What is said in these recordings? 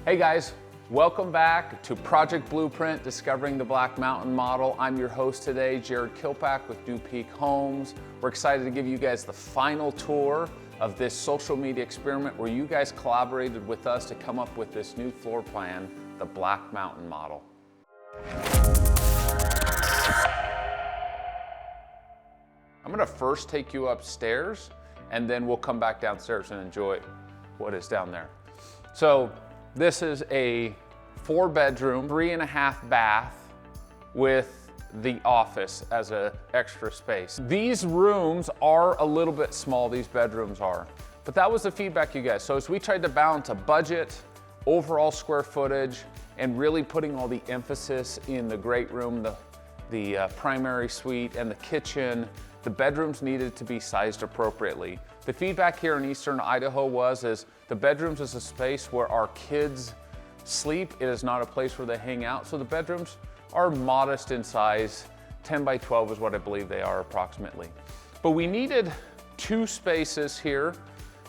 Hey guys, welcome back to Project Blueprint, Discovering the Black Mountain Model. I'm your host today, Jared Kilpack with Dew Peak Homes. We're excited to give you guys the final tour of this social media experiment where you guys collaborated with us to come up with this new floor plan, the Black Mountain Model. I'm gonna first take you upstairs and then we'll come back downstairs and enjoy what is down there. So this is a 4-bedroom, 3.5 bath with the office as an extra space. These rooms are a little bit small, these bedrooms are, but that was the feedback you guys. So as we tried to balance a budget, overall square footage, and really putting all the emphasis in the great room, the primary suite and the kitchen, the bedrooms needed to be sized appropriately. The feedback here in Eastern Idaho is the bedrooms is a space where our kids sleep. It is not a place where they hang out. So the bedrooms are modest in size. 10 by 12 is what I believe they are approximately. But we needed 2 spaces here.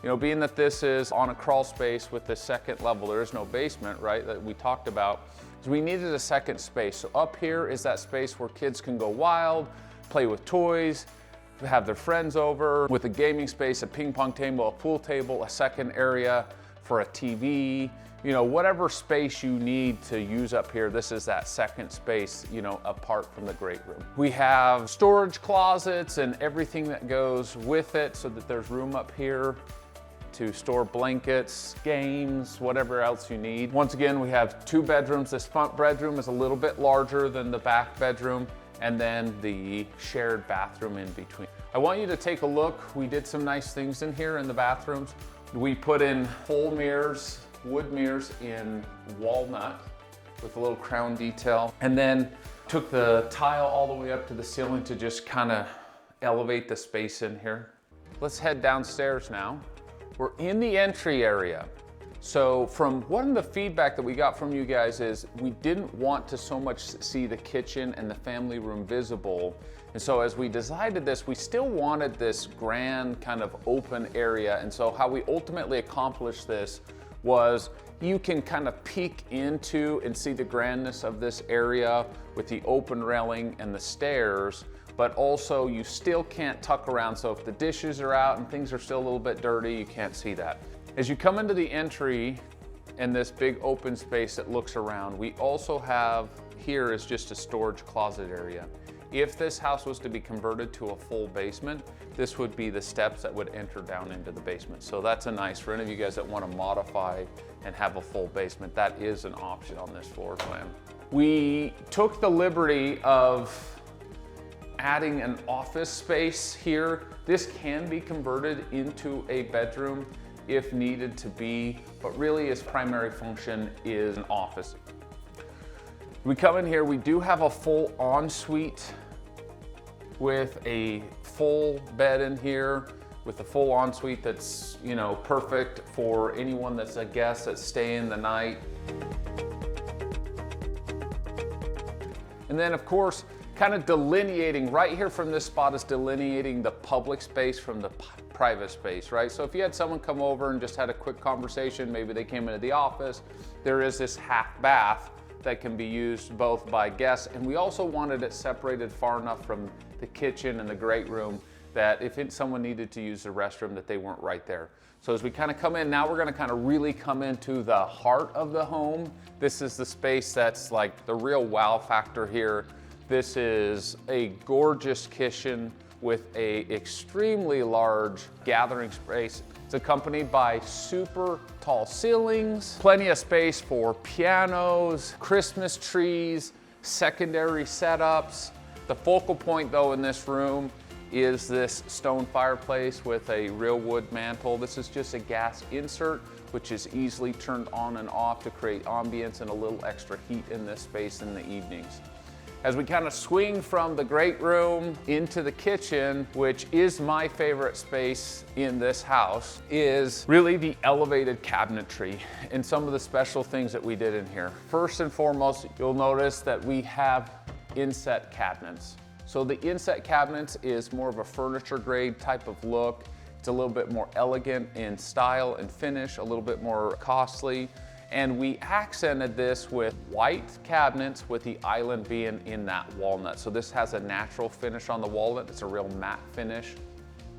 You know, being that this is on a crawl space with the second level, there is no basement, right, that we talked about. So we needed a second space. So up here is that space where kids can go wild, play with toys, have their friends over, with a gaming space, a ping pong table, a pool table, a second area for a TV, you know, whatever space you need to use up here, this is that second space, you know, apart from the great room. We have storage closets and everything that goes with it so that there's room up here to store blankets, games, whatever else you need. Once again, we have 2 bedrooms. This front bedroom is a little bit larger than the back bedroom, and then the shared bathroom in between. I want you to take a look. We did some nice things in here in the bathrooms. We put in full mirrors, wood mirrors in walnut with a little crown detail, and then took the tile all the way up to the ceiling to just kind of elevate the space in here. Let's head downstairs now. We're in the entry area. So from one of the feedback that we got from you guys is we didn't want to so much see the kitchen and the family room visible. And so as we decided this, we still wanted this grand kind of open area. And so how we ultimately accomplished this was you can kind of peek into and see the grandness of this area with the open railing and the stairs, but also you still can't tuck around. So if the dishes are out and things are still a little bit dirty, you can't see that. As you come into the entry in this big open space that looks around, we also have here is just a storage closet area. If this house was to be converted to a full basement, this would be the steps that would enter down into the basement. So that's a nice, for any of you guys that want to modify and have a full basement, that is an option on this floor plan. We took the liberty of adding an office space here. This can be converted into a bedroom if needed to be, but really its primary function is an office. We come in here, we do have a full ensuite with a full bed in here, with a full ensuite that's, you know, perfect for anyone that's a guest that's staying the night. And then of course, kind of delineating right here from this spot is delineating the public space from the private space, right? So if you had someone come over and just had a quick conversation, maybe they came into the office, there is this half bath that can be used both by guests, and we also wanted it separated far enough from the kitchen and the great room that if someone needed to use the restroom that they weren't right there. So as we kind of come in, now we're gonna kind of really come into the heart of the home. This is the space that's like the real wow factor here. This is a gorgeous kitchen with a extremely large gathering space. It's accompanied by super tall ceilings, plenty of space for pianos, Christmas trees, secondary setups. The focal point though in this room is this stone fireplace with a real wood mantle. This is just a gas insert, which is easily turned on and off to create ambience and a little extra heat in this space in the evenings. As we kind of swing from the great room into the kitchen, which is my favorite space in this house, is really the elevated cabinetry and some of the special things that we did in here. First and foremost, you'll notice that we have inset cabinets. So the inset cabinets is more of a furniture grade type of look. It's a little bit more elegant in style and finish, a little bit more costly. And we accented this with white cabinets with the island being in that walnut. So this has a natural finish on the walnut. It's a real matte finish.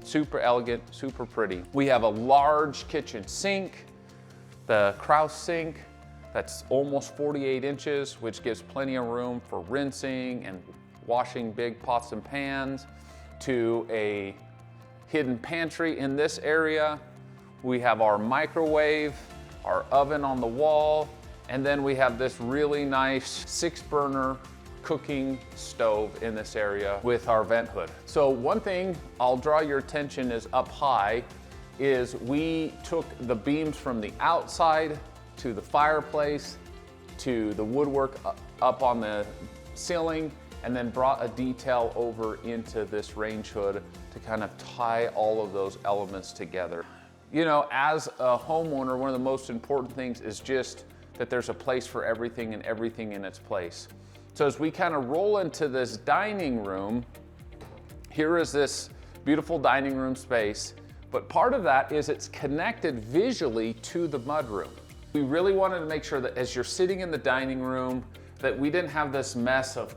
Super elegant, super pretty. We have a large kitchen sink, the Kraus sink that's almost 48 inches, which gives plenty of room for rinsing and washing big pots and pans, to a hidden pantry in this area. We have our microwave, our oven on the wall, and then we have this really nice 6-burner cooking stove in this area with our vent hood. So one thing I'll draw your attention is up high is we took the beams from the outside to the fireplace to the woodwork up on the ceiling, and then brought a detail over into this range hood to kind of tie all of those elements together. You know, as a homeowner, one of the most important things is just that there's a place for everything and everything in its place. So as we kind of roll into this dining room, here is this beautiful dining room space, but part of that is it's connected visually to the mudroom. We really wanted to make sure that as you're sitting in the dining room, that we didn't have this mess of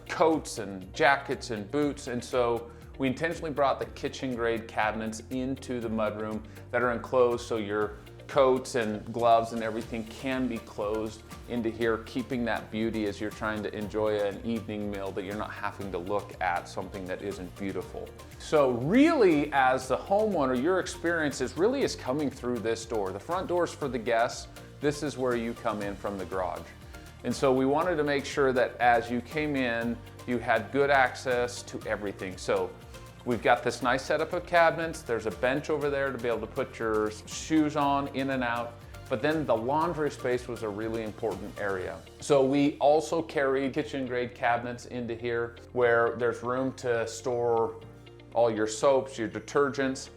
coats and jackets and boots, and so we intentionally brought the kitchen grade cabinets into the mudroom that are enclosed, so your coats and gloves and everything can be closed into here, keeping that beauty as you're trying to enjoy an evening meal, that you're not having to look at something that isn't beautiful. So really, as the homeowner, your experience is coming through this door. The front door is for the guests. This is where you come in from the garage. And so we wanted to make sure that as you came in, you had good access to everything. So we've got this nice setup of cabinets. There's a bench over there to be able to put your shoes on, in and out. But then the laundry space was a really important area. So we also carried kitchen grade cabinets into here where there's room to store all your soaps, your detergents,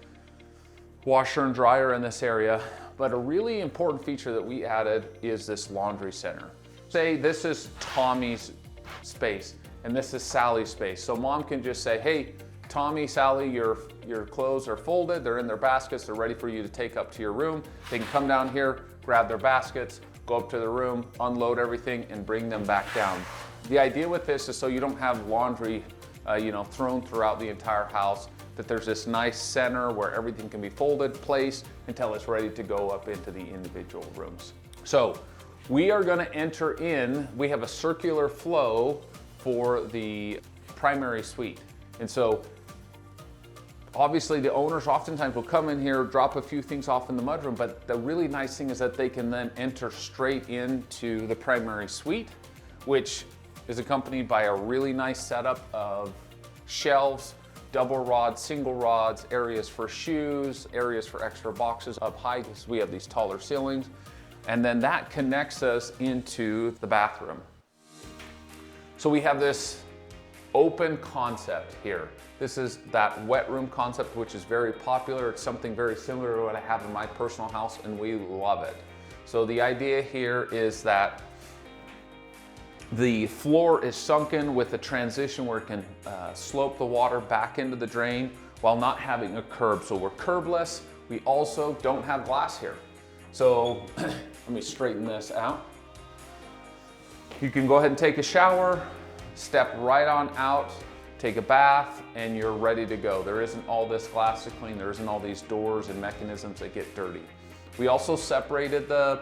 washer and dryer in this area. But a really important feature that we added is this laundry center. Say this is Tommy's space and this is Sally's space. So mom can just say, hey, Tommy, Sally, your clothes are folded, they're in their baskets, they're ready for you to take up to your room. They can come down here, grab their baskets, go up to the room, unload everything, and bring them back down. The idea with this is so you don't have laundry thrown throughout the entire house, that there's this nice center where everything can be folded, placed, until it's ready to go up into the individual rooms. So we are gonna enter in, we have a circular flow for the primary suite. And so obviously the owners oftentimes will come in here, drop a few things off in the mudroom, but the really nice thing is that they can then enter straight into the primary suite, which is accompanied by a really nice setup of shelves, double rods, single rods, areas for shoes, areas for extra boxes up high because we have these taller ceilings. And then that connects us into the bathroom. So we have this open concept here. This is that wet room concept, which is very popular. It's something very similar to what I have in my personal house, and we love it. So the idea here is that the floor is sunken with a transition where it can slope the water back into the drain while not having a curb. So we're curbless. We also don't have glass here. So let me straighten this out. You can go ahead and take a shower, step right on out, take a bath, and you're ready to go. There isn't all this glass to clean. There isn't all these doors and mechanisms that get dirty. We also separated the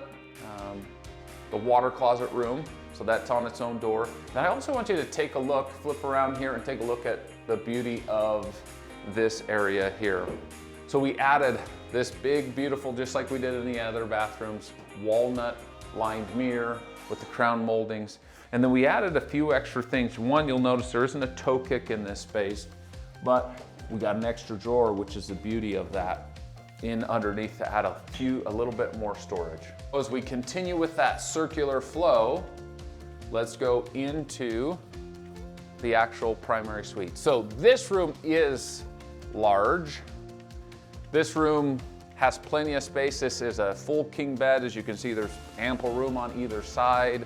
water closet room, so that's on its own door. And I also want you to take a look, flip around here and take a look at the beauty of this area here. So we added this big, beautiful, just like we did in the other bathrooms, walnut lined mirror with the crown moldings. And then we added a few extra things. One, you'll notice there isn't a toe kick in this space, but we got an extra drawer, which is the beauty of that, in underneath to add a little bit more storage. As we continue with that circular flow, let's go into the actual primary suite. So this room is large. This room has plenty of space. This is a full king bed. As you can see, there's ample room on either side.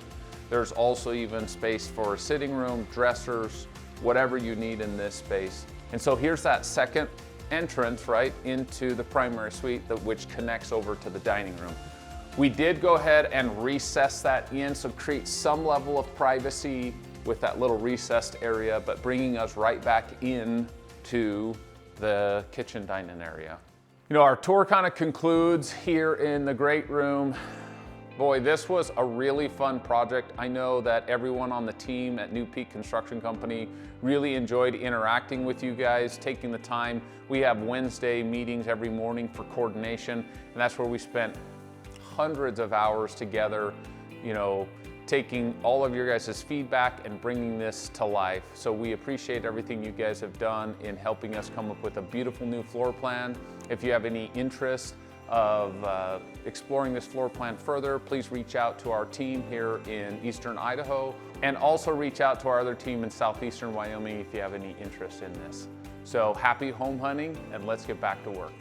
There's also even space for a sitting room, dressers, whatever you need in this space. And so here's that second entrance right into the primary suite, which connects over to the dining room. We did go ahead and recess that in, so create some level of privacy with that little recessed area, but bringing us right back in to the kitchen dining area. You know, our tour kind of concludes here in the great room. Boy, this was a really fun project. I know that everyone on the team at New Peak Construction Company really enjoyed interacting with you guys, taking the time. We have Wednesday meetings every morning for coordination, and that's where we spent hundreds of hours together, you know, taking all of your guys' feedback and bringing this to life. So we appreciate everything you guys have done in helping us come up with a beautiful new floor plan. If you have any interest of exploring this floor plan further, please reach out to our team here in Eastern Idaho, and also reach out to our other team in Southeastern Wyoming if you have any interest in this. So happy home hunting, and let's get back to work.